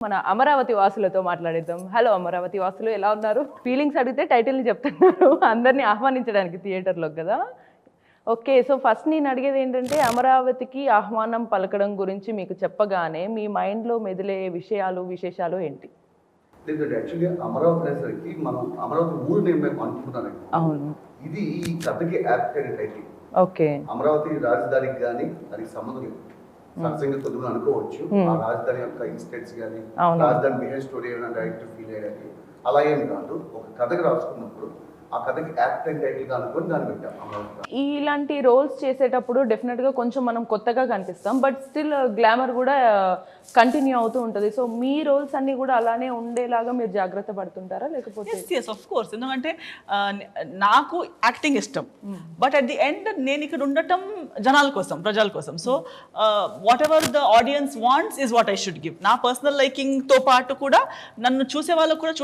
మన అమరావతి వాసులతో మాట్లాడేద్దాం. హలో అమరావతి వాసులు, ఎలా ఉన్నారు? ఫీలింగ్స్ అడిగితే టైటిల్ని చెప్తున్నారు. అందరినీ ఆహ్వానించడానికి థియేటర్లోకి కదా. ఓకే, సో ఫస్ట్ నేను అడిగేది ఏంటంటే, అమరావతికి ఆహ్వానం పలకడం గురించి మీకు చెప్పగానే మీ మైండ్లో మెదిలే విషయాలు విశేషాలు ఏంటి? లేదండి, యాక్చువల్గా అమరావతి అనేసరికి మనం అమరావతి ఊరు నేను అనుకుంటున్నాను. అవును, ఇది ఈ కథకి యాప్ట్ అయిన టైటిల్. ఓకే. అమరావతి రాజధానికి కానీ దానికి సంబంధం లేదు. సత్సంగా కొద్దిగా అనుకోవచ్చు. ఆ రాజధాని యొక్క ఇన్స్టెట్స్ కానీ రాజధాని బిహేవ్ స్టోరీ ఏమైనా డైరెక్ట్ ఫీల్ అయ్యాలి అలా ఏం కాదు. ఒక కథకి రాసుకున్నప్పుడు ఆ కథకి యాప్ట్ అయిన టైటిల్ గా అనుకొని దాన్ని పెట్టాం అమరావతి. ఇలాంటి రోల్స్ చేసేటప్పుడు డెఫినెట్గా కొంచెం మనం కొత్తగా కనిపిస్తాం, బట్ స్టిల్ గ్లామర్ కూడా కంటిన్యూ అవుతూ ఉంటుంది. సో మీ రోల్స్ అన్ని కూడా అలానే ఉండేలాగా మీరు జాగ్రత్త పడుతుంటారా లేకపోతే? ఆఫ్ కోర్స్, ఎందుకంటే నాకు యాక్టింగ్ ఇష్టం, బట్ అట్ ది ఎండ్ నేను ఇక్కడ ఉండటం జనాల కోసం, ప్రజల కోసం. So what ever the audience wants is what I should give. నా పర్సనల్ లైకింగ్ తో పాటు కూడా నన్ను చూసే వాళ్ళకు కూడా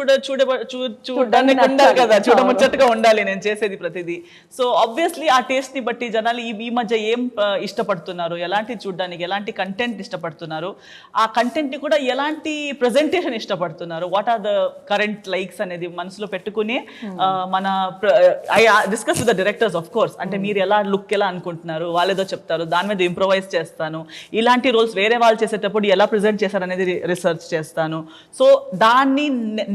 చూడడానికి ఉండాలి కదా, చూడముచ్చటగా ఉండాలి నేను చేసేది ప్రతిదీ. సో ఆబ్వియస్లీ ఆ టేస్ట్ ని బట్టి జనాలు ఈ మధ్య ఏం ఇష్టపడుతున్నారు, ఎలాంటి చూడడానికి ఎలాంటి కంటెంట్ ఇష్టపడుతున్నారు, ఆ కంటెంట్ ని కూడా ఎలాంటి ప్రెజెంటేషన్ ఇష్టపడుతున్నారు, what are the current likes అనేది మనసులో పెట్టుకుని మన I discuss with the directors of course. అంటే మీరు ఎలా లుక్ ఎలా అనుకుంటున్నారు, వాళ్ళు ఏదో చెప్తారు, దాని మీద ఇంప్రొవైజ్ చేస్తాను. ఇలాంటి రోల్స్ వేరే వాళ్ళు చేసేటప్పుడు ఎలా ప్రెజెంట్ చేశారు అనేది రీసెర్చ్ చేస్తాను. సో దాన్ని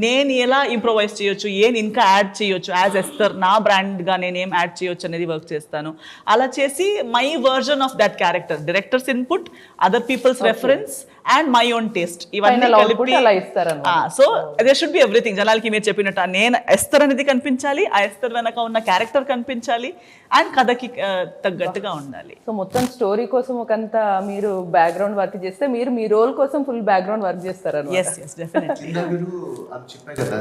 నేను ఎలా ఇంప్రొవైజ్ చేయొచ్చు, ఏం ఇంకా యాడ్ చేయొచ్చు, యాజ్ ఎస్తర్ నా బ్రాండ్గా నేనేం యాడ్ చేయొచ్చు అనేది వర్క్ చేస్తాను. అలా చేసి my version of that character, directors input, other peoples reference and my own taste, ఇవన్నీ కలిపి. So there should be everything. జనాలకి మీరు చెప్పినట్టు నేను ఎస్తర్ అనేది కనిపించాలి, ఆ ఎస్తర్ వెనక ఉన్న క్యారెక్టర్ కనిపించాలి, అండ్ కథకి తగ్గట్టుగా ఉండాలి. సో మొత్తం స్టోరీ కోసం ఒకంత మీరు బ్యాక్గ్రౌండ్ వర్క్ చేస్తే, మీరు మీ రోల్ కోసం ఫుల్ బ్యాక్గ్రౌండ్ వర్క్ చేస్తారు. yes definitely. మీరు అది చెప్పారు కదా,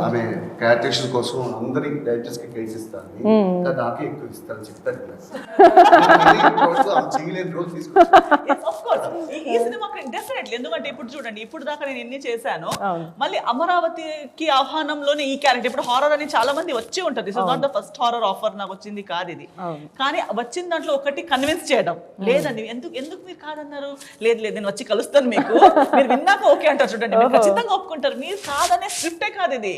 ఆమె క్యారెక్టరేషన్ కోసం అందరి డైరెక్టర్స్ కి కేసు ఇస్తారు, నాకే ఎక్కువ ఇస్తారని చెప్తారు కదా. చేయలేని రోల్ డెఫినెట్లీ. ఎందుకంటే ఇప్పుడు చూడండి, ఇప్పుడు దాకా నేను ఎన్ని చేశాను, మళ్ళీ అమరావతికి ఆహ్వానంలోనే ఈ క్యారెక్టర్. ఇప్పుడు హారర్ అని చాలా మంది వచ్చి ఉంటుంది, this is not the first horror offer నాకు వచ్చింది కాదు ఇది. కానీ వచ్చిన దాంట్లో ఒకటి కన్విన్స్ చేయడం, లేదండి ఎందుకు మీరు కాదన్నారు, లేదు నేను వచ్చి కలుస్తాను మీకు, మీరు విన్నాక ఓకే అంటారు. చూడండి, మీరు ఖచ్చితంగా ఒప్పుకుంటారు, మీరు కాదనే స్క్రిప్టే కాదు ఇది.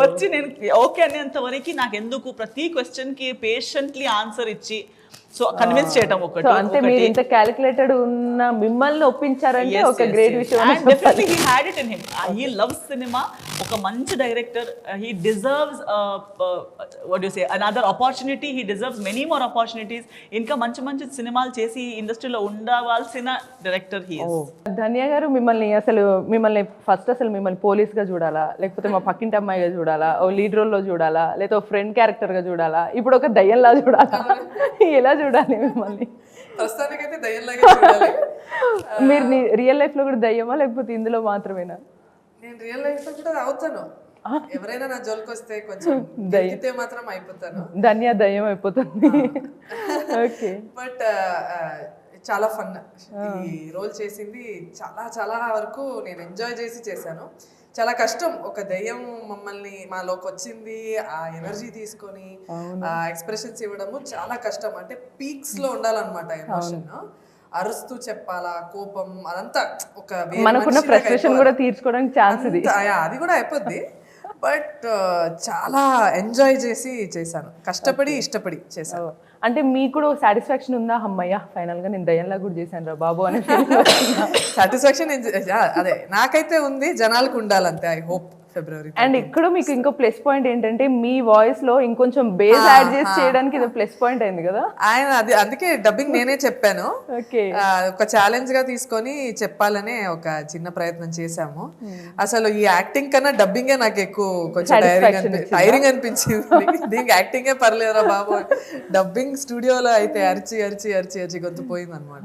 వచ్చి నేను ఓకే అనేంత వరకు నాకు ఎందుకు ప్రతి క్వశ్చన్ కి పేషెంట్లీ ఆన్సర్ ఇచ్చి సో కన్విన్స్ చేయడం ఒకటి. అంటే మీరు ఇంత క్యాలిక్యులేటెడ్ ఉన్న మిమ్మల్ని ఒప్పించారంటే ఒక గ్రేట్ విషయం. And definitely he had it in him. He loves cinema. ఒక మంచి director. He deserves what do you say, another opportunity. He deserves many more opportunities. ఇంకా మంచి సినిమాలు చేసి ఇండస్ట్రీలో ఉండవలసిన డైరెక్టర్ he is. ధన్య గారు, మిమ్మల్ని ఫస్ట్ మిమ్మల్ని పోలీస్ గా చూడాలా, లేకపోతే మా పక్కింటి అమ్మాయిగా చూడాలా, ఓ లీడ్ రోల్ లో చూడాలా, లేదా ఓ ఫ్రెండ్ క్యారెక్టర్ గా చూడాలా, ఇప్పుడు ఒక దయ్యంలా చూడాలా, ఎలా చూడాలి మిమ్మల్ని? ప్రస్తుతానికైతే దయ్యంలాగా చూడాలి. మీరు రియల్ లైఫ్ లో కూడా దయ్యమా, లేకపోతే ఇందులో మాత్రమేనా? నేను రియల్ లైఫ్ లో కూడా అవుతాను. ఎవరైనా నా జోలికి వస్తే కొంచెం దయ్యితే మాత్రం అయిపోతాను. ధన్య దయ్యం అయిపోతుంది. ఓకే, బట్ చాలా ఫన్ ఈ రోల్ చేసింది. చాలా వరకు నేను ఎంజాయ్ చేసి చేశాను. చాలా కష్టం, ఒక దయ్యం మమ్మల్ని మాలోకి వచ్చింది, ఆ ఎనర్జీ తీసుకొని ఆ ఎక్స్ప్రెషన్స్ ఇవ్వడము చాలా కష్టం. అంటే పీక్స్ లో ఉండాలన్నమాట ఎమోషన్, అరుస్తూ చెప్పాలా, కోపం అదంతా ఒక మనకున్న ఫ్రస్ట్రేషన్ కూడా తీర్చుకోవడానికి ఛాన్స్ ఇది. అది కూడా అయిపోద్ది. బట్ చాలా ఎంజాయ్ చేసి చేశాను, కష్టపడి ఇష్టపడి చేశాను. అంటే మీకు కూడా సాటిస్ఫాక్షన్ ఉందా, అమ్మయ్య ఫైనల్ గా నేను దయ్యంలా కూడా చేశాను రా బాబు అనే సాటిస్ఫాక్షన్? అదే నాకైతే ఉంది, జనాలకు ఉండాలంతే. I hope February. అండ్ ఇక్కడ మీకు ఇంకో ప్లస్ పాయింట్ ఏంటంటే, మీ వాయిస్ లో ఇంకొంచెం బేస్ యాడ్ చేసి చేయడానికి ఇది ప్లస్ పాయింట్ అయింది కదా. ఆయన అందుకే డబ్బింగ్ నేనే చెప్పాను. ఒక ఛాలెంజ్ గా తీసుకొని చెప్పాలనే ఒక చిన్న ప్రయత్నం చేశాము. అసలు ఈ యాక్టింగ్ కన్నా డబ్బింగే నాకు ఎక్కువ కొంచెం టైరింగ్ అనిపించింది. దీనికి యాక్టింగే పర్లేదురా బాబు, డబ్బింగ్ స్టూడియోలో అయితే అరిచి అరిచి అరిచి అరిచి గొంతు పోయింది అనమాట.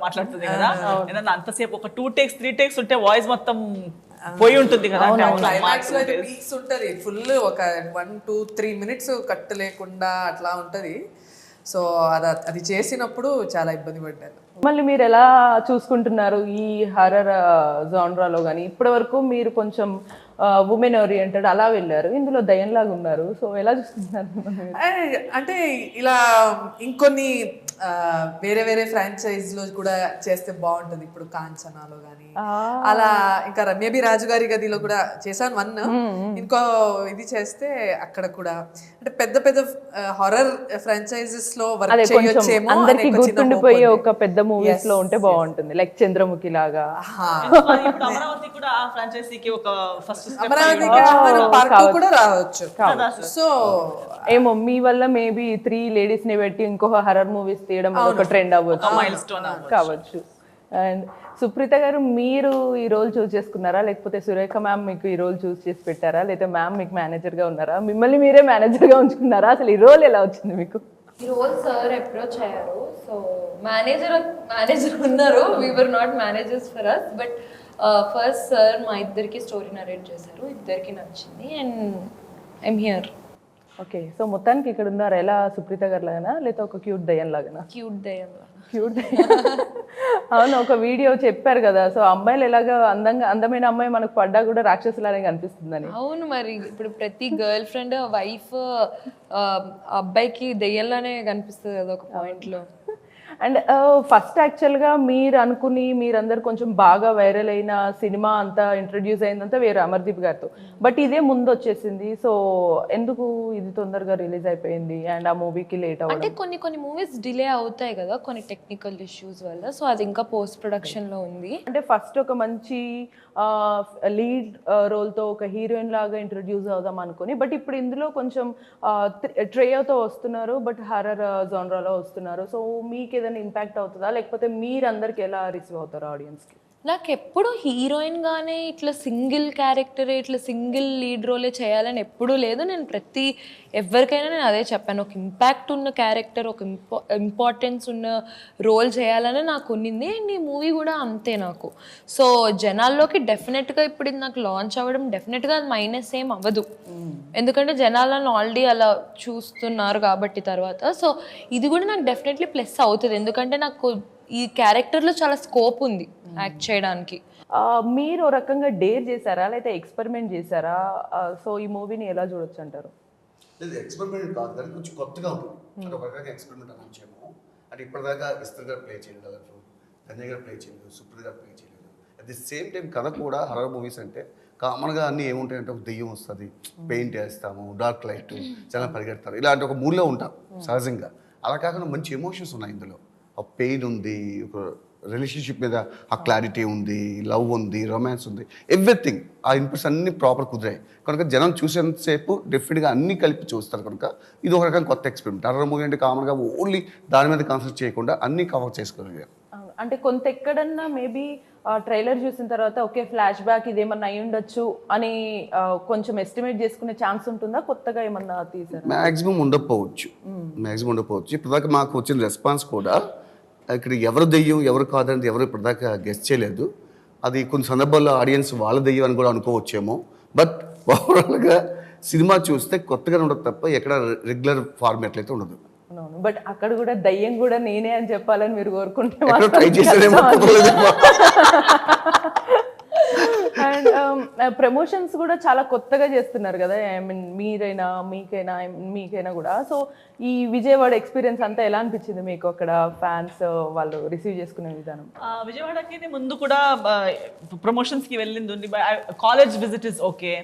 మాట్లాడుతుంది కదా, అంతసేపు ఒక 2 takes 3 takes ఉంటే వాయిస్ మొత్తం పోయి ఉంటుంది కదా. క్లైమాక్స్ లో అయితే పీక్స్ ఉంటది, ఫుల్ ఒక 1 2 3 minutes కట్ లేకుండా అట్లా ఉంటది. సో అది చేసినప్పుడు చాలా ఇబ్బంది పడ్డాను. మళ్ళీ మీరు ఎలా చూసుకుంటున్నారు ఈ హర్రర్ జానరాలో కానీ? ఇప్పటి వరకు మీరు కొంచెం ఉమెన్ ఓరియంటెడ్ అలా వెళ్ళారు, ఇందులో దయ్యంలాగా ఉన్నారు. సో ఎలా చూస్తున్నారు? అంటే ఇలా ఇంకొన్ని వేరే వేరే ఫ్రాంచైజ్ లో కూడా చేస్తే బాగుంటుంది. ఇప్పుడు కాంచనాలో కానీ అలా, ఇంకా రమ్యబి రాజు గారి గదిలో కూడా చేశాను 1. ఇంకో ఇది చేస్తే అక్కడ కూడా అంటే పెద్ద పెద్ద హారర్ ఫ్రాంచైజెస్ లో వర్క్ చేయొచ్చేమో. అందరికి గుర్తుండిపోయే ఒక పెద్ద మూవీస్ లో ఉంటే బాగుంటుంది, లైక్ చంద్రముఖి లాగా. ఇప్పుడు అమరావతి కూడా ఆ ఫ్రాంచైజీకి ఒక ఫస్ట్ అమరావతికి పార్ట్ 2 కూడా రావచ్చు. సో ఏమో మీ వల్ల మేబీ 3 లేడీస్ ని పెట్టి ఇంకొక హర్రర్ మూవీస్ తీయడం ఒక ట్రెండ్ అవ్వచ్చు కావచ్చు. అండ్ సుప్రీత గారు, మీరు ఈ రోల్ చూస్ చేసుకున్నారా, లేకపోతే సురేఖ మ్యామ్ మీకు ఈ రోల్ చూస్ చేసి పెట్టారా, లేదా మ్యామ్ మీకు మేనేజర్ గా ఉన్నారా, మిమ్మల్ని మీరే మేనేజర్ గా ఉంచుకున్నారా, అసలు ఈ రోల్ ఎలా వచ్చింది మీకు? ఈ రోల్ సార్ అప్రోచ్ అయ్యారు. సో మేనేజర్ ఉన్నారు, we were not managers for us, but first sir మా ఇద్దరికి స్టోరీ నరేట్ చేశారు, ఇద్దరికి నచ్చింది and I'm here. Okay, so మొత్తానికి ఇక్కడ ఉన్నారు ఎలా, సుప్రీత గారు లాగానా లేదా ఒక క్యూట్ దయ్యం లాగానా? క్యూట్ దయ్యం. క్యూట్ అవును, ఒక వీడియో చెప్పారు కదా, సో అమ్మాయిలు ఎలాగా అందమైన అమ్మాయి మనకు పడ్డా కూడా రాక్షసులానే కనిపిస్తుందని. అవును, మరి ఇప్పుడు ప్రతి గర్ల్ ఫ్రెండ్ వైఫ్ అబ్బాయికి దెయ్యంలానే కనిపిస్తుంది కదా ఒక పాయింట్ లో. అండ్ ఫస్ట్ యాక్చువల్గా మీరు అనుకుని మీరందరు కొంచెం బాగా వైరల్ అయిన సినిమా అంతా ఇంట్రడ్యూస్ అయిందంతా వేరే అమర్దీప్ గారితో, బట్ ఇదే ముందు వచ్చేసింది. సో ఎందుకు ఇది తొందరగా రిలీజ్ అయిపోయింది అండ్ ఆ మూవీకి లేట్ అవ్వడం? అంటే కొన్ని మూవీస్ డిలే అవుతాయి కదా కొన్ని టెక్నికల్ ఇష్యూస్ వల్ల, సో అది ఇంకా పోస్ట్ ప్రొడక్షన్ లో ఉంది. అంటే ఫస్ట్ ఒక మంచి లీడ్ రోల్తో ఒక హీరోయిన్ లాగా ఇంట్రడ్యూస్ అవుదాం అనుకుని, బట్ ఇప్పుడు ఇందులో కొంచెం ట్రేయోతో వస్తున్నారు, బట్ హర్రర్ జోనరాలో వస్తున్నారు. సో మీకు ఏదైనా ఇంపాక్ట్ అవుతుందా, లేకపోతే మీరు అందరికి ఎలా రిసీవ్ అవుతారు ఆడియన్స్కి? నాకు ఎప్పుడు హీరోయిన్ గానే ఇట్లా సింగిల్ క్యారెక్టర్ ఇట్లా సింగిల్ లీడ్ రోలే చేయాలని ఎప్పుడూ లేదు. నేను ఎవరికైనా నేను అదే చెప్పాను, ఒక ఇంపాక్ట్ ఉన్న క్యారెక్టర్, ఒక ఇంపార్టెన్స్ ఉన్న రోల్ చేయాలని నాకు ఉన్నింది. అండ్ ఈ మూవీ కూడా అంతే నాకు. సో జనాల్లోకి డెఫినెట్గా ఇప్పుడు ఇది నాకు లాంచ్ అవ్వడం డెఫినెట్గా అది మైనస్ ఏం అవ్వదు, ఎందుకంటే జనాలను ఆల్రెడీ అలా చూస్తున్నారు కాబట్టి తర్వాత. సో ఇది కూడా నాకు డెఫినెట్లీ ప్లస్ అవుతుంది, ఎందుకంటే నాకు ఈ క్యారెక్టర్లో చాలా స్కోప్ ఉంది యాక్ట్ చేయడానికి. మీరు ఒక రకంగా డేర్ చేశారా లేదా ఎక్స్పెరిమెంట్ చేశారా? సో ఈ మూవీని ఎలా చూడొచ్చు అంటారు? లేదు, ఎక్స్పెరిమెంట్ కాదు కానీ కొంచెం కొత్తగా ఉంటుంది. అంటే ఒక రకంగా ఎక్స్పెరిమెంట్ అనొచ్చేమో. అంటే ఇప్పటిదాకా ఇస్తర్ గారు ప్లే చేయలేదు, ధన్య గారు ప్లే చేయలేదు, సుప్రీత గారు ప్లే చేయలేదు. అట్ ది సేమ్ టైం కథ కూడా హర్రర్ మూవీస్ అంటే కామన్గా అన్నీ ఏముంటాయంటే ఒక దెయ్యం వస్తుంది, పెయింట్ వేస్తాము, డార్క్ లైట్, చాలా పరిగెడతారు, ఇలాంటి ఒక మూడ్లో ఉంటాం సహజంగా. అలా కాకుండా మంచి ఎమోషన్స్ ఉన్నాయి ఇందులో. ఆ పెయిన్ ఉంది, ఒక రిలేషన్షిప్ మీద ఆ క్లారిటీ ఉంది, లవ్ ఉంది, రొమాన్స్ ఉంది, ఎవ్రీథింగ్ ఆ ఇన్పుట్స్ అన్ని ప్రాపర్ కుదిరాయి కనుక జనం చూసేంతసేపు డెఫినెట్గా అన్నీ కలిపి చూస్తారు. కనుక ఇది ఒక రకం కొత్త ఎక్స్పెరిమెంట్. హర్రర్ మూవీ అంటే కామన్గా ఓన్లీ దాని మీద కాన్సన్ట్రేట్ చేయకుండా అన్నీ కవర్ చేసుకోగలిగారు. అంటే కొంత ఎక్కడన్నా మేబీ ట్రైలర్ చూసిన తర్వాత ఓకే ఫ్లాష్ బ్యాక్ ఇదేమన్నా అయి ఉండొచ్చు అని కొంచెం ఎస్టిమేట్ చేసుకునే ఛాన్స్ ఉంటుందా? కొత్తగా ఏమన్నా తీసారా? మ్యాక్సిమం ఉండకపోవచ్చు. ఇప్పటిదాకా మాకు వచ్చిన రెస్పాన్స్ కూడా ఇక్కడ ఎవరు దెయ్యం ఎవరు కాదనేది ఎవరు ఇప్పటిదాకా గెస్ట్ చేయలేదు. అది కొన్ని సందర్భాల్లో ఆడియన్స్ వాళ్ళ దెయ్యం అని కూడా అనుకోవచ్చేమో. బట్ ఓవరాల్గా సినిమా చూస్తే కొత్తగా ఉండదు తప్ప ఎక్కడ రెగ్యులర్ ఫార్మాట్ అయితే ఉండదు. బట్ అక్కడ కూడా దయ్యం కూడా నేనే అని చెప్పాలని మీరు కోరుకుంటే అండ్ ప్రమోషన్స్ కూడా చాలా కొత్తగా చేస్తున్నారు కదా, ఐ మీన్ మీకైనా కూడా. సో ఈ విజయవాడ ఎక్స్పీరియన్స్ అంతా ఎలా అనిపించింది మీకు? అక్కడ ఫ్యాన్స్ వాళ్ళు రిసీవ్ చేసుకునే విధానం? విజయవాడకి ముందు కూడా ప్రమోషన్స్కి వెళ్ళింది ఉంది, college visit is okay.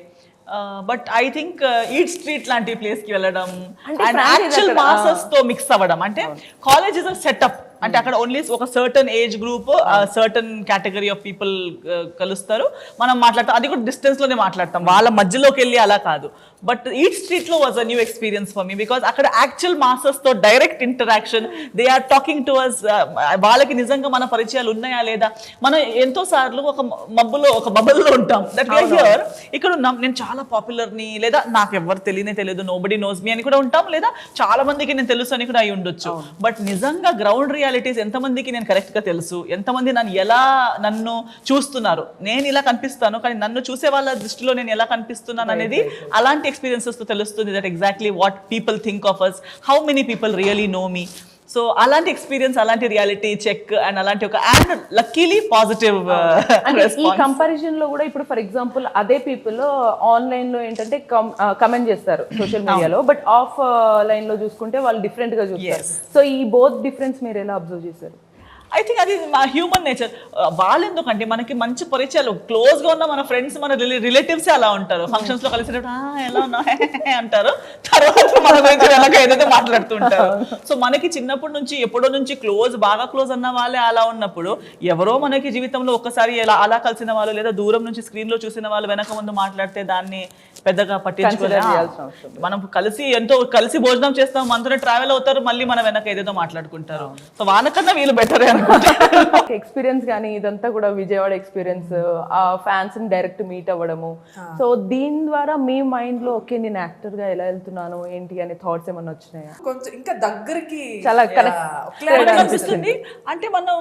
But I think eat street లాంటి ప్లేస్కి వెళ్ళడం అండ్ యాక్చువల్ మాసెస్తో మిక్స్ అవ్వడం, అంటే కాలేజ్ ఇస్ అ సెటప్. అంటే అక్కడ ఓన్లీ ఒక certain age group, certain category of people కలుస్తారు, మనం మాట్లాడతాం, అది కూడా డిస్టెన్స్ లోనే మాట్లాడతాం, వాళ్ళ మధ్యలోకి వెళ్ళి అలా కాదు. బట్ ఈట్ స్ట్రీట్ లో was a new experience for me, because అక్కడ యాక్చువల్ మాసెస్ తో direct interaction, they are talking to us. వాళ్ళకి నిజంగా మన పరిచయాలు ఉన్నాయా లేదా? మనం ఎంతో సార్లు ఒక బబుల్లో ఉంటాం, దట్ వి ఆర్ హియర్. ఇక్కడ నేను చాలా పాపులర్ ని, లేదా నాకు ఎవరు తెలియదు, నోబడీ నోస్ మీ అని కూడా ఉంటాం, లేదా చాలా మందికి నేను తెలుసు అని కూడా అయి ఉండొచ్చు. బట్ నిజంగా గ్రౌండ్ రియాలిటీస్ ఎంతమందికి నేను కరెక్ట్ గా తెలుసు, ఎంతమంది నన్ను చూస్తున్నారు, నేను ఇలా కనిపిస్తాను కానీ నన్ను చూసే వాళ్ళ దృష్టిలో నేను ఎలా కనిపిస్తున్నాను అనేది అలాంటి ఎక్స్పీరియన్సెస్ తో తెలుస్తుంది. That exactly what people think of us, how many people really know me. So అలాంటి ఎక్స్పీరియన్స్, అలాంటి రియాలిటీ చెక్ అండ్ అలాంటి ఒక అండ్ లక్కీలీ పాజిటివ్ అంటే ఈ కంపారిజన్ లో కూడా ఇప్పుడు ఫర్ ఎగ్జాంపుల్ అదే పీపుల్ ఆన్లైన్ లో ఏంటంటే కమెంట్ చేస్తారు సోషల్ మీడియాలో, బట్ ఆఫ్ లైన్ లో చూసుకుంటే వాళ్ళు డిఫరెంట్ గా చూస్తారు. సో ఈ బోత్ డిఫరెన్స్ మీరు ఎలా అబ్జర్వ్ చేశారు? ఐ థింక్ అది మా హ్యూమన్ నేచర్. వాళ్ళు ఎందుకంటే మనకి మంచి పరిచయాలు, క్లోజ్గా ఉన్న మన ఫ్రెండ్స్, మన రిలేటివ్సే అలా ఉంటారు. ఫంక్షన్స్లో కలిసినప్పుడు ఎలా ఉన్నా అంటారు, తర్వాత మన గురించి వెనక ఏదైతే మాట్లాడుతూ ఉంటారు. సో మనకి చిన్నప్పటి నుంచి ఎప్పుడో నుంచి బాగా క్లోజ్ అన్న వాళ్ళే అలా ఉన్నప్పుడు, ఎవరో మనకి జీవితంలో ఒక్కసారి అలా కలిసిన వాళ్ళు లేదా దూరం నుంచి స్క్రీన్లో చూసిన వాళ్ళు వెనక ముందు మాట్లాడితే దాన్ని పెద్దగా పట్టించుకోలేదు. మనం కలిసి భోజనం చేస్తాం, మనతో ట్రావెల్ అవుతారు, మళ్ళీ మన వెనక ఏదేదో మాట్లాడుకుంటారు. సో వాళ్ళకన్నా వీళ్ళు బెటరే ఎక్స్పీరియన్స్ కానీ ఇదంతా కూడా విజయవాడ ఎక్స్పీరియన్స్, ఆ ఫ్యాన్స్ ని డైరెక్ట్ మీట్ అవ్వడము. సో దీని ద్వారా మీ మైండ్ లో ఓకే నేను యాక్టర్ గా ఎలా వెళ్తున్నాను ఏంటి అనే థాట్స్ ఏమన్నా వచ్చినాయా? కొంచెం ఇంకా దగ్గరికి చాలా అనిపిస్తుంది. అంటే మనం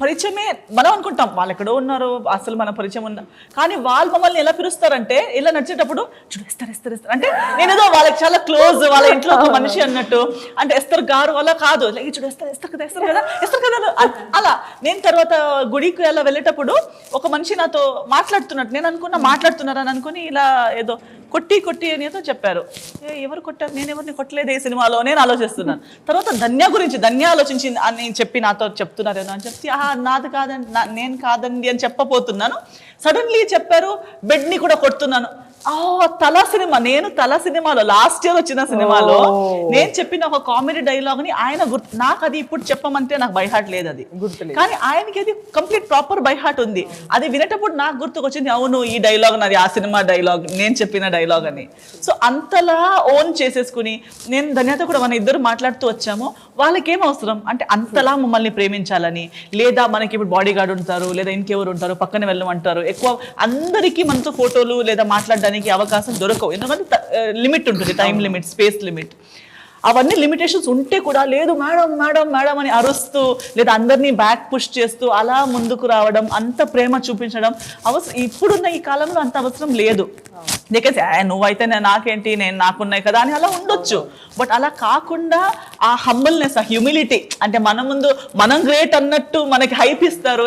పరిచయమే మనం అనుకుంటాం వాళ్ళు ఎక్కడో ఉన్నారు, అసలు మన పరిచయం ఉన్నా, కానీ వాళ్ళు మమ్మల్ని ఎలా పిలుస్తారంటే ఇలా నడిచేటప్పుడు చూడు ఎస్తారు అంటే నేనేదో వాళ్ళకి చాలా క్లోజ్, వాళ్ళ ఇంట్లో ఒక మనిషి అన్నట్టు. అంటే ఎస్తారు గారు అలా కాదు, చూడు ఎస్తారు కదా అలా. నేను తర్వాత గుడికి అలా వెళ్ళేటప్పుడు ఒక మనిషి నాతో మాట్లాడుతున్నట్టు నేను అనుకున్నా, మాట్లాడుతున్నారని అనుకుని ఇలా ఏదో కొట్టి అని ఏదో చెప్పారు. ఎవరు కొట్టారు, నేను ఎవరిని కొట్టలేదు ఈ సినిమాలో నేను ఆలోచిస్తున్నాను. తర్వాత ధన్య ఆలోచించి అని చెప్పి నాతో చెప్తున్నారేమో అని చెప్పి నాది కాదండి, నేను కాదండి అని చెప్పబోతున్నాను. సడన్లీ చెప్పారు బెడ్ని కూడా కొడుతున్నాను. నేను తల సినిమాలో లాస్ట్ ఇయర్ వచ్చిన సినిమాలో నేను చెప్పిన ఒక కామెడీ డైలాగ్ ని ఆయన నాకు అది ఇప్పుడు చెప్పమంటే నాకు బై హార్ట్ లేదు అది, కానీ ఆయనకి అది కంప్లీట్ ప్రాపర్ బై హార్ట్ ఉంది. అది వినేటప్పుడు నాకు గుర్తుకొచ్చింది, అవును ఈ డైలాగ్ నాది ఆ సినిమా డైలాగ్, నేను చెప్పిన డైలాగ్ అని. సో అంతలా ఓన్ చేసేసుకుని నేను ధన్యత కూడా మన ఇద్దరు మాట్లాడుతూ వచ్చాము. వాళ్ళకేం అవసరం అంటే అంతలా మమ్మల్ని ప్రేమించాలని, లేదా మనకి ఇప్పుడు బాడీ గార్డ్ ఉంటారు, లేదా ఇంకెవరు ఉంటారు పక్కన వెళ్ళమంటారు. ఎక్కువ అందరికీ మనతో ఫోటోలు లేదా మాట్లాడడానికి అవకాశం దొరకవు, ఎందుకంటే లిమిట్ ఉంటుంది, టైం లిమిట్, స్పేస్ లిమిట్. అవన్నీ లిమిటేషన్స్ ఉంటే కూడా లేదు మేడం మేడం మేడం అని అరుస్తూ లేదా అందరినీ బ్యాక్ పుష్ చేస్తూ అలా ముందుకు రావడం, అంత ప్రేమ చూపించడం ఇప్పుడున్న ఈ కాలంలో అంత అవసరం లేదు. లేకపోతే నువ్వైతే నాకేంటి, నేను నాకున్నాయి కదా అని అలా ఉండొచ్చు. బట్ అలా కాకుండా ఆ హంబల్నెస్, ఆ హ్యూమిలిటీ, అంటే మన ముందు మనం గ్రేట్ అన్నట్టు మనకి హైప్ ఇస్తారు,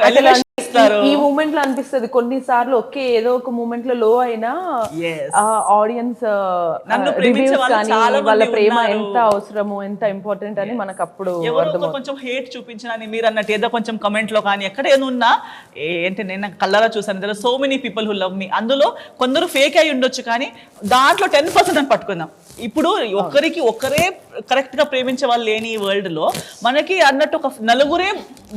ఈ మూమెంట్ లో అనిపిస్తుంది కొన్నిసార్లు ఓకే ఏదో ఒక మూమెంట్ లో లో అయినా ఆడియన్స్ వాళ్ళ ప్రేమ ఎంత అవసరము, ఎంత ఇంపార్టెంట్ అని మనకు అప్పుడు కొంచెం హేట్ చూపించిన మీరు అన్నట్టు ఏదో కొంచెం కమెంట్ లో కానీ ఎక్కడ ఏమున్నా ఏంటి నేను కళ్ళరా చూసాను, so many people who love మీ. అందులో కొందరు ఫేక్ అయి ఉండొచ్చు, కానీ దాంట్లో 10% అని పట్టుకుందాం. ఇప్పుడు ఒక్కరే కరెక్ట్ గా ప్రేమించే వాళ్ళు లేని ఈ వరల్డ్ లో మనకి అన్నట్టు ఒక నలుగురే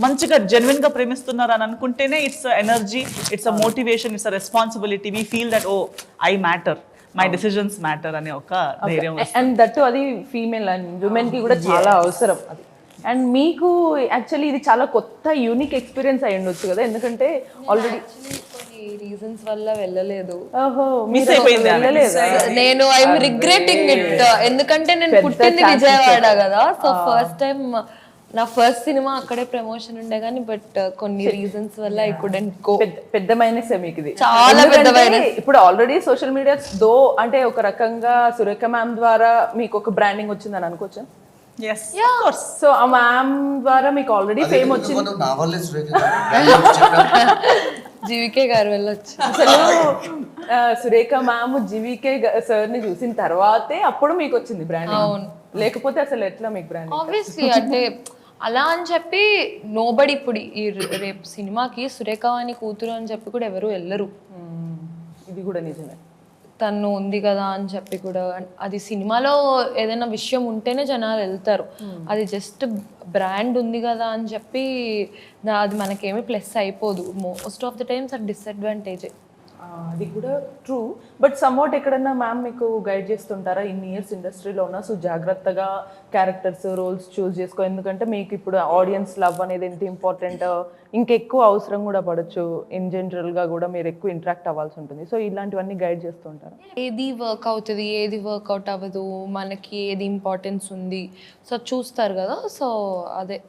మంచిగా జెన్యున్ గా ప్రేమిస్తున్నారు అని అనుకుంటేనే it's energy, it's a motivation, it's a responsibility. We feel that oh I matter, my decisions matter అనే ఒక ధైర్యం. అండ్ దట్ అది ఫీమేల్ అండ్ ఉమెన్ కి కూడా చాలా అవసరం అది. అండ్ మీకు యాక్చువల్లీ ఇది చాలా కొత్త యూనిక్ ఎక్స్పీరియన్స్ అయి ఉండొచ్చు కదా, ఎందుకంటే ఆల్రెడీ రీజన్స్ వల్ల వెళ్ళలేదు. మిస్ అయిపోయింది నేను ఐఎమ్ రిగ్రెటింగ్ ఇట్, ఎందుకంటే నేను పుట్టింది విజయవాడ కదా. సో ఫస్ట్ టైం నా ఫస్ట్ సినిమా అక్కడే ప్రమోషన్ ఉండే కానీ బట్ కొన్ని రీజన్స్ వల్ల ఐ కుడెంట్ గో. పెద్ద మైనస్ మీకు ఇది, చాలా పెద్ద మైనస్. ఇప్పుడు ఆల్రెడీ సోషల్ మీడియా దో అంటే ఒక రకంగా సురేఖ మ్యామ్ ద్వారా మీకు ఒక బ్రాండింగ్ వచ్చిందని అనుకోవచ్చు. సో ఆ మ్యామ్ ద్వారా మీకు ఆల్రెడీ ఫేమ్ వచ్చింది. జీవికే గారు వెళ్ళొచ్చు. అసలు సురేఖ మ్యామ్ జీవికే సార్ ని చూసిన తర్వాతే అప్పుడు మీకు వచ్చింది బ్రాండింగ్, లేకపోతే అసలు ఎట్లా మీకు బ్రాండింగ్? ఆబ్వియస్లీ అంటే అలా అని చెప్పి నోబడి ఇప్పుడు ఈ రేపు సినిమాకి సురేఖవాణి కూతురు అని చెప్పి కూడా ఎవరు వెళ్ళరు. ఇది కూడా నిజమే, తను ఉంది కదా అని చెప్పి కూడా. అది సినిమాలో ఏదైనా విషయం ఉంటేనే జనాలు వెళ్తారు, అది జస్ట్ బ్రాండ్ ఉంది కదా అని చెప్పి అది మనకేమీ ప్లస్ అయిపోదు. మోస్ట్ ఆఫ్ ద టైమ్స్ అది డిసడ్వాంటేజే. అది కూడా ట్రూ. బట్ సమ్వాట్ ఎక్కడన్నా మ్యామ్ మీకు గైడ్ చేస్తుంటారా ఇన్ని ఇయర్స్ ఇండస్ట్రీలో ఉన్నా, సో జాగ్రత్తగా క్యారెక్టర్స్ రోల్స్ చూస్ చేసుకో, ఎందుకంటే మీకు ఇప్పుడు ఆడియన్స్ లవ్ అనేది ఎంత ఇంపార్టెంట్, ఇంకెక్కువ అవసరం కూడా పడచ్చు, ఇన్ జనరల్గా కూడా మీరు ఎక్కువ ఇంటరాక్ట్ అవ్వాల్సి ఉంటుంది. సో ఇలాంటివన్నీ గైడ్ చేస్తుంటారా? ఏది వర్క్ అవుతుంది, ఏది వర్కౌట్ అవ్వదు, మనకి ఏది ఇంపార్టెన్స్ ఉంది, సో చూస్తారు కదా. సో అదే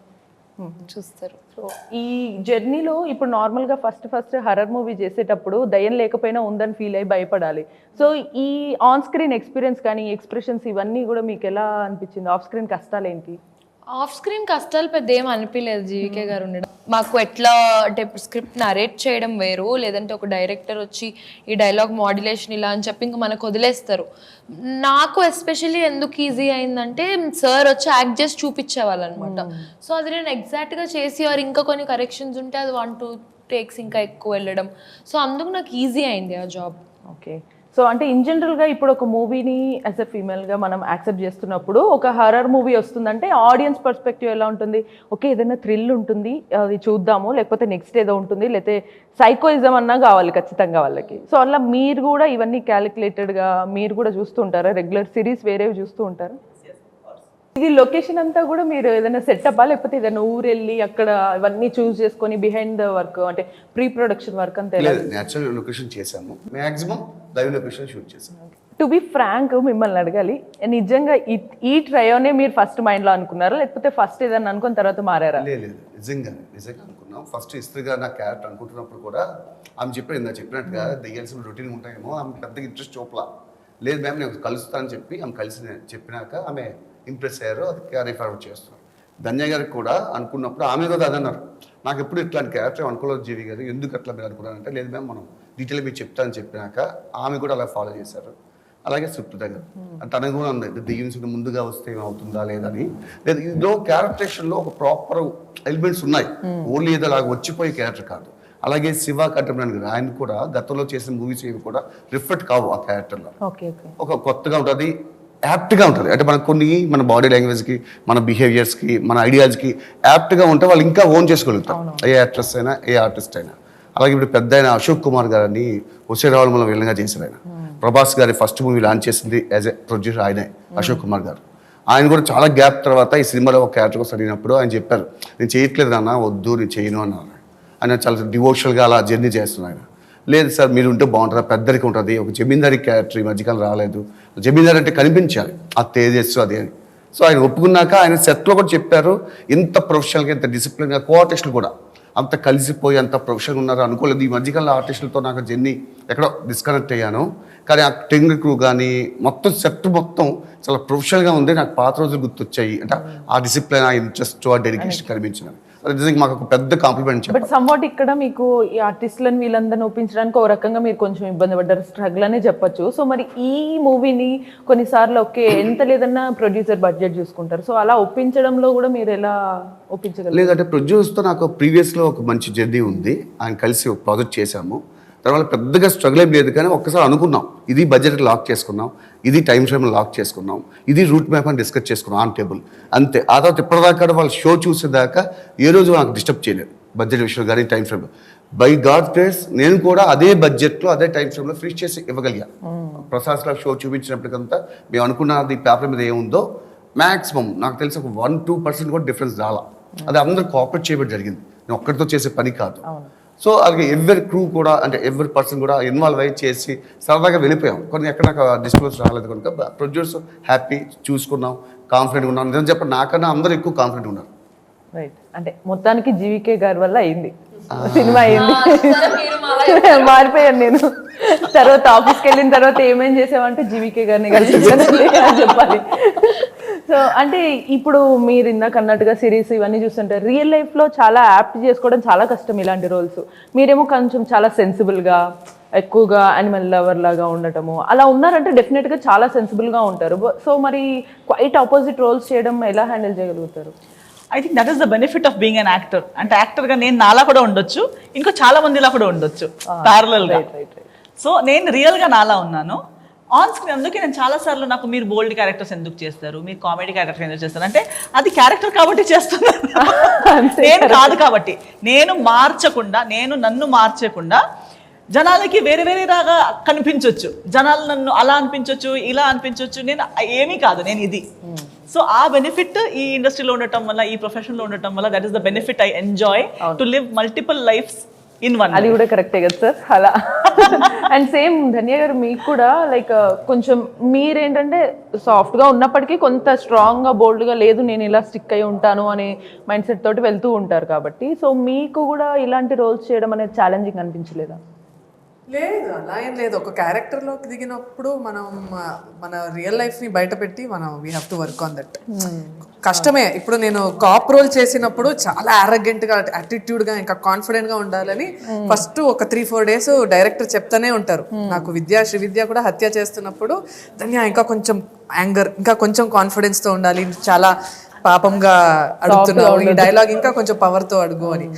చూస్తారు. సో ఈ జర్నీలో ఇప్పుడు నార్మల్గా ఫస్ట్ హర్రర్ మూవీ చేసేటప్పుడు దయ్యం లేకపోయినా ఉందని ఫీల్ అయ్యి భయపడాలి. సో ఈ ఆన్ స్క్రీన్ ఎక్స్పీరియన్స్ కానీ ఎక్స్ప్రెషన్స్ ఇవన్నీ కూడా మీకు ఎలా అనిపించింది? ఆఫ్ స్క్రీన్ కష్టాలు ఏంటి? ఆఫ్ స్క్రీన్ కష్టాలు పెద్ద ఏం అనిపించలేదు జీవికే గారు ఉండడం. మాకు ఎట్లా అంటే స్క్రిప్ట్ నరేట్ చేయడం వేరు, లేదంటే ఒక డైరెక్టర్ వచ్చి ఈ డైలాగ్ మాడ్యులేషన్ ఇలా అని చెప్పి ఇంకా మనకు వదిలేస్తారు. నాకు ఎస్పెషల్లీ ఎందుకు ఈజీ అయిందంటే సార్ వచ్చి యాక్ట్ చేసి చూపించేవాళ్ళు అనమాట. సో అది నేను ఎగ్జాక్ట్గా చేసి వారు ఇంకా కొన్ని కరెక్షన్స్ ఉంటే అది 1-2 టేక్స్ ఇంకా ఎక్కువ వెళ్ళడం. సో అందుకు నాకు ఈజీ అయింది ఆ జాబ్. ఓకే. సో అంటే ఇన్ జనరల్గా ఇప్పుడు ఒక మూవీని యాజ్ ఎ ఫీమేల్గా మనం యాక్సెప్ట్ చేస్తున్నప్పుడు ఒక హర్రర్ మూవీ వస్తుందంటే ఆడియన్స్ పర్స్పెక్టివ్ ఎలా ఉంటుంది, ఓకే ఏదైనా థ్రిల్ ఉంటుంది అది చూద్దాము, లేకపోతే నెక్స్ట్ ఏదో ఉంటుంది, లేకపోతే సైకోయిజం అన్నా కావాలి ఖచ్చితంగా వాళ్ళకి. సో అలా మీరు కూడా ఇవన్నీ క్యాలిక్యులేటెడ్గా మీరు కూడా చూస్తూ ఉంటారా? రెగ్యులర్ సిరీస్ వేరేవి చూస్తూ ఉంటారా? ఇది లొకేషన్ అంతా కూడా మీరు ఏదైనా సెటప్పా, లేకపోతే ఏదైనా ఊరు వెళ్ళి అక్కడ ఇవన్నీ చూస్ చేసుకొని బిహైండ్ ద వర్క్ అంటే ప్రీ ప్రొడక్షన్ వర్క్ అంతా లేదు, న్యాచురల్ లొకేషన్ చేశాము, మ్యాక్సిమం లైవ్ లొకేషన్ షూట్ చేశాము. టు బి ఫ్రాంక్ మిమ్మల్ని అడగాలి, నిజంగా ఈ ట్రయోనే మీరు ఫస్ట్ మైండ్లో అనుకున్నారా, లేకపోతే ఫస్ట్ ఏదన్నా అనుకున్న తర్వాత మారారా? లేదు, నిజంగా అనుకున్నాం. ఫస్ట్ ఇస్త్రీగా నా క్యారెక్టర్ అనుకుంటున్నప్పుడు కూడా ఆమె చెప్పారు, ఇందా చెప్పినట్టుగా దెయ్యాల్సిన రొటీన్ ఉంటాయేమో, ఆమె పెద్దగా ఇంట్రెస్ట్ చూపలా. లేదు మ్యామ్ నేను కలుస్తానని చెప్పి ఆమె కలిసి చెప్పినాక ఆమె ఇంప్రెస్ అయ్యారు, అది క్యారీ ఫార్వర్డ్ చేస్తున్నారు. ధన్య గారికి కూడా అనుకున్నప్పుడు ఆమె కూడా అదన్నారు, నాకు ఎప్పుడు ఇట్లాంటి క్యారెక్టర్ అనుకోలేదు జీవి గారు, ఎందుకు అట్లా మీరు అనుకున్నారంటే లేదు మ్యామ్ మనం డీటెయిల్ మీరు చెప్తానని చెప్పినాక ఆమె కూడా అలా ఫాలో చేశారు. అలాగే సుప్రీత గారు అంటే తనకు కూడా ఉంది దెయ్యం ముందుగా వస్తే ఏమవుతుందా లేదని. లేదు ఇందులో క్యారెక్టరేషన్లో ఒక ప్రాపర్ ఎలిమెంట్స్ ఉన్నాయి, ఓన్లీ ఏదో అలాగ వచ్చిపోయే క్యారెక్టర్ కాదు. అలాగే శివ కంటెంపరీ గారు ఆయన కూడా గతంలో చేసిన మూవీస్ ఏవి కూడా రిఫ్లెక్ట్ కావు ఆ క్యారెక్టర్లో. ఒక కొత్తగా ఉంటుంది, యాప్ట్గా ఉంటుంది. అంటే మనకు కొన్ని మన బాడీ లాంగ్వేజ్కి, మన బిహేవియర్స్కి, మన ఐడియాస్కి యాప్ట్గా ఉంటే వాళ్ళు ఇంకా ఓన్ చేసుకోగలుగుతారు, ఏ యాక్ట్రెస్ అయినా ఏ ఆర్టిస్ట్ అయినా. అలాగే ఇప్పుడు పెద్ద అయిన అశోక్ కుమార్ గారిని హుసేన్ రావుల మనం విలన్గా చేశారు ఆయన. ప్రభాస్ గారి ఫస్ట్ మూవీ లాంచ్ చేసింది యాజ్ ఎ ప్రొడ్యూసర్ ఆయనే, అశోక్ కుమార్ గారు. ఆయన కూడా చాలా గ్యాప్ తర్వాత ఈ సినిమాలో ఒక క్యారెక్టర్ కోసం అడిగినప్పుడు ఆయన చెప్పారు, నేను చేయట్లేదు నాన్న, వద్దు నేను చేయను అన్నారు. ఆయన చాలా డివోషనల్గా అలా జర్నీ చేస్తున్నారు ఆయన. లేదు సార్ మీరు ఉంటే బాగుంటుందా, పెద్దరికి ఉంటుంది, ఒక జమీందారీ క్యారెక్టర్ ఈ మధ్యకాలం రాలేదు, జమీందారీ అంటే కనిపించాలి ఆ తేజస్సు అది అని. సో ఆయన ఒప్పుకున్నాక ఆయన సెట్లో కూడా చెప్పారు, ఇంత ప్రొఫెషనల్గా ఇంత డిసిప్లిన్గా కో-ఆర్టిస్టులు కూడా అంత కలిసిపోయి అంత ప్రొఫెషనల్గా ఉన్నారు అనుకోలేదు. ఈ మధ్యకాలంలో ఆర్టిస్టులతో నాకు జర్నీ ఎక్కడో డిస్కనెక్ట్ అయ్యాను. కానీ ఆ టెక్నిక్ క్రూ కానీ మొత్తం సెట్ మొత్తం చాలా ప్రొఫెషనల్గా ఉంది. నాకు పాత రోజులు గుర్తొచ్చాయి, అంటే ఆ డిసిప్లిన్, ఆ ఇంట్రెస్ట్, ఆ డెడికేషన్ కనిపించినది. నిజంగా మాకు ఒక పెద్ద కాంప్లిమెంట్ చెప్పారు. బట్ సమ్వాట్ ఇక్కడ మీకు ఈ ఆర్టిస్టులను వీళ్ళందరినీ ఒప్పించడానికి ఒక రకంగా మీరు కొంచెం ఇబ్బంది పడ్డారు, స్ట్రగుల్ అనే చెప్పొచ్చు. సో మరి ఈ మూవీని కొన్నిసార్లు ఓకే ఎంత లేదన్నా ప్రొడ్యూసర్ బడ్జెట్ చూసుకుంటారు, సో అలా ఒప్పించడంలో కూడా మీరు ఎలా ఒప్పించగలరు? లేదంటే ప్రొడ్యూసర్తో నాకు ప్రీవియస్లో ఒక మంచి జర్నీ ఉంది, ఆయన కలిసి ఒక ప్రాజెక్ట్ చేశాము. తర్వాత పెద్దగా స్ట్రగుల్ ఏం లేదు, కానీ ఒక్కసారి అనుకున్నాం ఇది బడ్జెట్ లాక్ చేసుకున్నాం, ఇది టైం ఫ్రేమ్ లాక్ చేసుకున్నాం, ఇది రూట్ మ్యాప్ అని డిస్కస్ చేసుకున్నాం ఆన్ టేబుల్ అంతే. ఆ తర్వాత ఇప్పటిదాకా వాళ్ళు షో చూసేదాకా ఏ రోజు నాకు డిస్టర్బ్ చేయలేదు బడ్జెట్ విషయం కానీ time frame. By God grace నేను కూడా అదే బడ్జెట్లో అదే టైం ఫ్రేమ్లో ఫినిష్ చేసి ఇవ్వగలిగా. ప్రసాద్ షో చూపించినప్పటికంతా మేము అనుకున్నది పేపర్ మీద ఏముందో మ్యాక్సిమం నాకు తెలిసి ఒక 1-2% కూడా డిఫరెన్స్ రాలా. అది అందరూ కోఆపరేట్ చేయబడి జరిగింది, నేను ఒక్కరితో చేసే పని కాదు. సో అలాగే ఎవరి క్రూ కూడా అంటే ఎవరి పర్సన్ కూడా ఇన్వాల్వ్ అయ్యి చేసి సరదాగా వెళ్ళిపోయాం. కొన్ని ఎక్కడ నాకు డిస్టర్బెన్స్ రాలేదు కనుక ప్రొడ్యూసర్ హ్యాపీ, చూసుకున్నాం, కాన్ఫిడెంట్గా ఉన్నాం. నిజం చెప్పండి నాకన్నా అందరూ ఎక్కువ కాన్ఫిడెంట్ ఉన్నారు. రైట్, అంటే మొత్తానికి జీవికే గారి వల్ల అయింది సినిమా అయింది. మారిపోయాను నేను. తర్వాత ఆఫీస్కి వెళ్ళిన తర్వాత ఏమేం చేసామంటే జీవికే గారిని కలిసి చెప్పాలి. సో అంటే ఇప్పుడు మీరు ఇందాక అన్నట్టుగా సిరీస్ ఇవన్నీ చూస్తుంటే రియల్ లైఫ్లో చాలా యాప్ట్ చేసుకోవడం చాలా కష్టం ఇలాంటి రోల్స్. మీరేమో కొంచెం చాలా సెన్సిబుల్గా ఎక్కువగా యానిమల్ లవర్ లాగా ఉండటము అలా ఉన్నారంటే డెఫినెట్గా చాలా సెన్సిబుల్గా ఉంటారు. సో మరి క్వైట్ ఆపోజిట్ రోల్స్ చేయడం ఎలా హ్యాండిల్ చేయగలుగుతారు? I think that is the benefit of being an actor. అంటే యాక్టర్గా నేను నాలా కూడా ఉండొచ్చు, ఇంకో చాలా మందిలా కూడా ఉండొచ్చు ప్యారలల్గా. సో నేను రియల్గా నాలా ఉన్నాను ఆన్ స్క్రీన్. అందుకే నేను చాలాసార్లు నాకు మీరు బోల్డ్ క్యారెక్టర్స్ ఎందుకు చేస్తారు, మీరు కామెడీ క్యారెక్టర్స్ ఎందుకు చేస్తారు అంటే అది క్యారెక్టర్ కాబట్టి చేస్తున్నాను, నేను కాదు కాబట్టి. నేను మార్చకుండా, నేను నన్ను మార్చకుండా జనాలకి వేరే వేరేలాగా కనిపించవచ్చు, జనాలు నన్ను అలా అనిపించవచ్చు, ఇలా అనిపించవచ్చు. నేను ఏమీ కాదు, నేను ఇది. సో ఆ బెనిఫిట్ ఈ ఇండస్ట్రీలో ఉండటం వల్ల, ఈ ప్రొఫెషన్లో ఉండటం వల్ల, that is the benefit I enjoy to live multiple lifes in one. అది కూడా కరెక్టే కదా సార్ అలా. అండ్ సేమ్ ధన్య గారు మీకు కూడా లైక్ కొంచెం మీరేంటంటే సాఫ్ట్గా ఉన్నప్పటికీ కొంత స్ట్రాంగ్గా బోల్డ్గా లేదు నేను ఇలా స్టిక్ అయి ఉంటాను అనే మైండ్ సెట్ తోటి వెళ్తూ ఉంటారు కాబట్టి సో మీకు కూడా ఇలాంటి రోల్స్ చేయడం అనేది ఛాలెంజింగ్ అనిపించలేదా? లేదు అలా ఏం లేదు. ఒక క్యారెక్టర్లోకి దిగినప్పుడు మనం మన రియల్ లైఫ్ని బయట పెట్టి మనం we have to work on that. కష్టమే. ఇప్పుడు నేను కాప్ రోల్ చేసినప్పుడు చాలా యారగెంట్గా యాటిట్యూడ్గా ఇంకా కాన్ఫిడెంట్గా ఉండాలని ఫస్ట్ ఒక 3-4 days డైరెక్టర్ చెప్తానే ఉంటారు. నాకు శ్రీవిద్య కూడా హత్య చేస్తున్నప్పుడు ధన్య ఇంకా కొంచెం యాంగర్, ఇంకా కొంచెం కాన్ఫిడెన్స్తో ఉండాలి, చాలా పాపంగా అడుగుతున్నావు, ఈ డైలాగ్ ఇంకా కొంచెం పవర్తో అడుగు అని.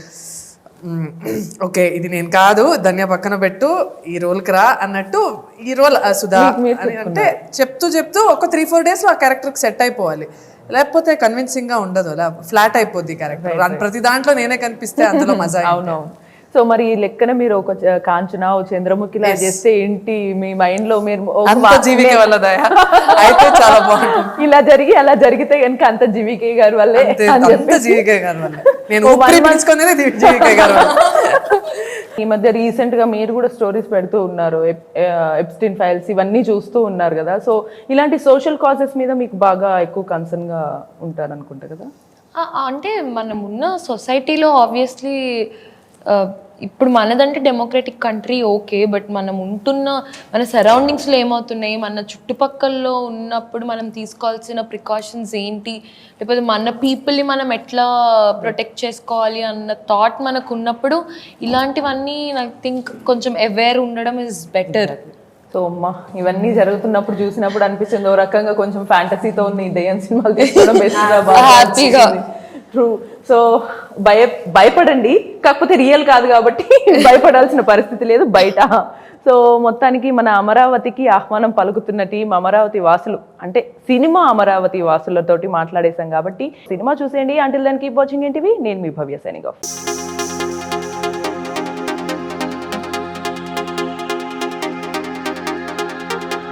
ఓకే ఇది నేను కాదు, ధన్య పక్కన పెట్టు, ఈ రోల్కి రా అన్నట్టు ఈ రోల్ సుధా అని అంటే చెప్తూ ఒక 3-4 days ఆ క్యారెక్టర్కి సెట్ అయిపోవాలి. లేకపోతే కన్విన్సింగ్ గా ఉండదు, అలా ఫ్లాట్ అయిపోద్ది క్యారెక్టర్. ప్రతి దాంట్లో నేనే కనిపిస్తే అందులో మజా. అవునవును. సో మరి ఈ లెక్కన మీరు ఒక కాంచన ఓ చంద్రముఖిలా చేస్తే ఏంటి మీ మైండ్ లో మీరు జీవికే వల్ల అయితే చాలా బాగుంటుంది. ఇలా జరిగి అలా జరిగితే కనుక అంత జీవికే గారి వల్లే జీవికే గారి వల్ల నేను పిలుచుకునేది జీవికే గారి వల్ల. ఈ మధ్య రీసెంట్ గా మీరు కూడా స్టోరీస్ పెడుతూ ఉన్నారు, ఎప్స్టీన్ ఫైల్స్ ఇవన్నీ చూస్తూ ఉన్నారు కదా. సో ఇలాంటి సోషల్ కాజెస్ మీద మీకు బాగా ఎక్కువ కన్సర్న్ గా ఉంటారు అనుకుంటా కదా. అంటే మనం ఉన్న సొసైటీలో ఆబ్వియస్లీ ఇప్పుడు మనదంటే డెమోక్రటిక్ కంట్రీ ఓకే, బట్ మనం ఉంటున్న మన సరౌండింగ్స్లో ఏమవుతున్నాయి, మన చుట్టుపక్కల్లో ఉన్నప్పుడు మనం తీసుకోవాల్సిన ప్రికాషన్స్ ఏంటి, లేకపోతే మన పీపుల్ని మనం ఎట్లా ప్రొటెక్ట్ చేసుకోవాలి అన్న థాట్ మనకు ఉన్నప్పుడు ఇలాంటివన్నీ నాకు థింక్ కొంచెం అవేర్ ఉండడం ఇస్ బెటర్. సో అమ్మా ఇవన్నీ జరుగుతున్నప్పుడు చూసినప్పుడు అనిపిస్తుంది ఓ రకంగా కొంచెం ఫ్యాంటసీతో ఉంది దయ్యం సినిమాలు తీసుకోవడం హ్యాపీగా. ట్రూ. సో భయపడండి, కాకపోతే రియల్ కాదు కాబట్టి భయపడాల్సిన పరిస్థితి లేదు బయట. సో మొత్తానికి మన అమరావతికి ఆహ్వానం పలుకుతున్న టీం అమరావతి వాసులు, అంటే సినిమా అమరావతి వాసులతోటి మాట్లాడేశాం కాబట్టి సినిమా చూసేయండి. Until then keep watching NTV. నేను మీ భవ్య సైనింగ్ ఆఫ్.